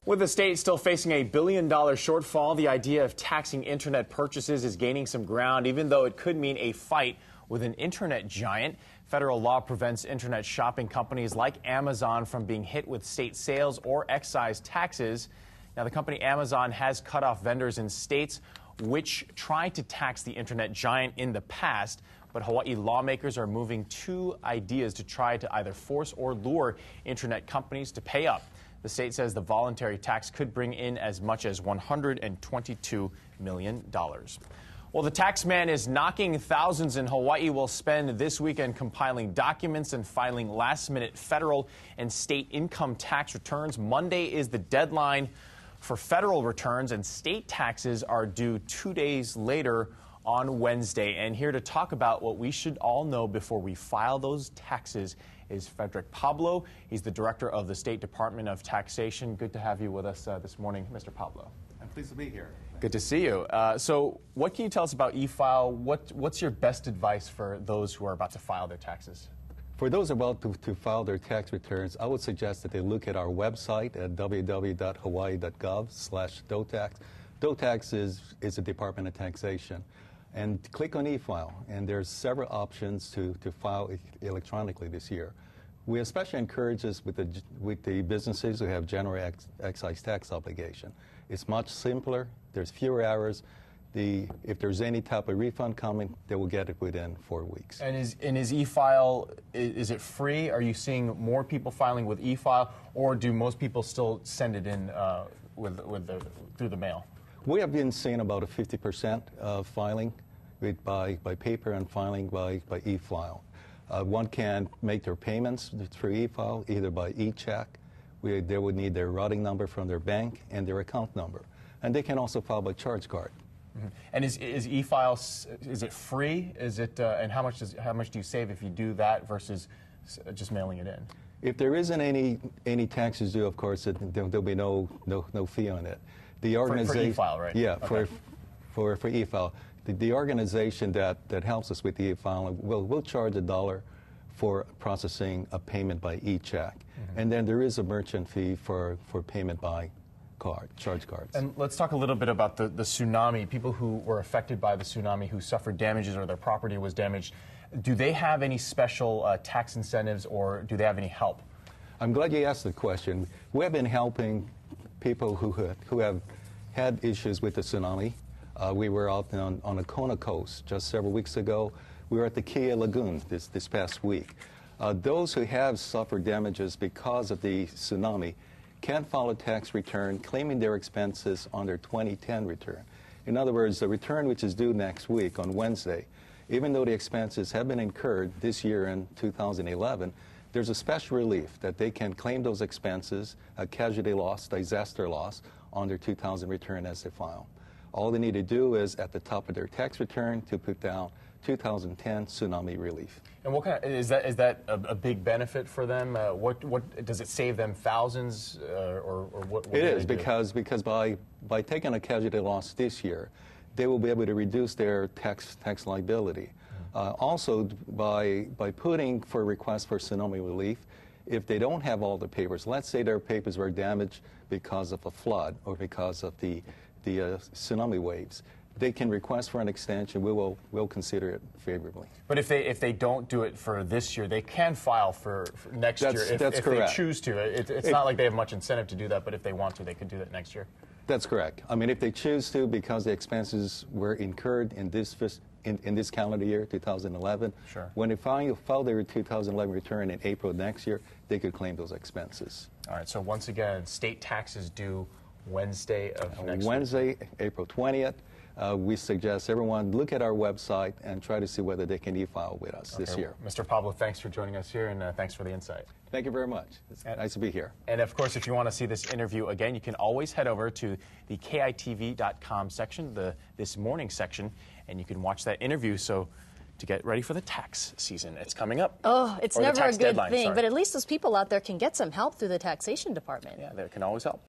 With the state still facing a $1 billion shortfall, the idea of taxing internet purchases is gaining some ground, even though it could mean a fight with an internet giant. Federal law prevents internet shopping companies like Amazon from being hit with state sales or excise taxes. Now, the company Amazon has cut off vendors in states which tried to tax the internet giant in the past. But Hawaii lawmakers are moving two ideas to try to either force or lure internet companies to pay up. The state says the voluntary tax could bring in as much as $122 million. Well, the tax man is knocking. Thousands in Hawaii will spend this weekend compiling documents and filing last-minute federal and state income tax returns. Monday is the deadline for federal returns, and state taxes are due 2 days later on Wednesday. And here to talk about what we should all know before we file those taxes is Frederick Pablo. He's the director of the State Department of Taxation. Good to have you with us this morning, Mr. Pablo. I'm pleased to be here. Good to see you. So what can you tell us about EFile? What's your best advice for those who are about to file their taxes? For those about to file their tax returns, I would suggest that they look at our website at www.hawaii.gov/DOTAX. DOTAX is a Department of Taxation. And click on EFile, and there's several options to file electronically this year. We especially encourage this with the businesses who have general excise tax obligation. It's much simpler. There's fewer hours. If there's any type of refund coming, they will get it within 4 weeks. And is EFile, is it free? Are you seeing more people filing with EFile, or do most people still send it in through the mail? We have been seeing about a 50% filing by paper and filing by EFile. One can make their payments through EFile either by e-check. They would need their routing number from their bank and their account number. And they can also file by charge card. Mm-hmm. And is EFile, is it free? Is it, and how much do you save if you do that versus just mailing it in? If there isn't any taxes due, of course, there'll be no fee on it. The organization, for EFile, right? Yeah, okay. for EFile. The organization that helps us with the EFile will charge $1 for processing a payment by e-check. Mm-hmm. And then there is a merchant fee for payment by charge cards. And let's talk a little bit about the tsunami. People who were affected by the tsunami, who suffered damages or their property was damaged, do they have any special tax incentives, or do they have any help? I'm glad you asked the question. We have been helping people who have had issues with the tsunami. We were out on the Kona coast just several weeks ago. We were at the Kia Lagoon this past week. Those who have suffered damages because of the tsunami can file a tax return claiming their expenses on their 2010 return. In other words, the return which is due next week on Wednesday, even though the expenses have been incurred this year in 2011, there's a special relief that they can claim those expenses, a casualty loss, disaster loss, on their 2000 return as they file. All they need to do is, at the top of their tax return, to put down 2010 tsunami relief. And what kind of, is that a big benefit for them? What does it save them, thousands, or what? It is, because by taking a casualty loss this year, they will be able to reduce their tax liability. Also, by putting for a request for tsunami relief, if they don't have all the papers, let's say their papers were damaged because of a flood or because of the tsunami waves, they can request for an extension. We'll consider it favorably. But if they don't do it for this year, they can file for next year if correct. they choose to. It's not like they have much incentive to do that, but if they want to, they could do that next year. That's correct. I mean, if they choose to, because the expenses were incurred in this calendar year, 2011, sure. When they file their 2011 return in April next year, they could claim those expenses. All right. So once again, state taxes due Wednesday of next week. Wednesday, April 20th. We suggest everyone look at our website and try to see whether they can e-file with us this year. Mr. Pablo, thanks for joining us here, and thanks for the insight. Thank you very much. It's nice to be here. And of course, if you want to see this interview again, you can always head over to the KITV.com section, the This Morning section, and you can watch that interview. So to get ready for the tax season, it's coming up. Oh, it's never a good thing, sorry. but at least those people out there can get some help through the taxation department. Yeah, they can always help.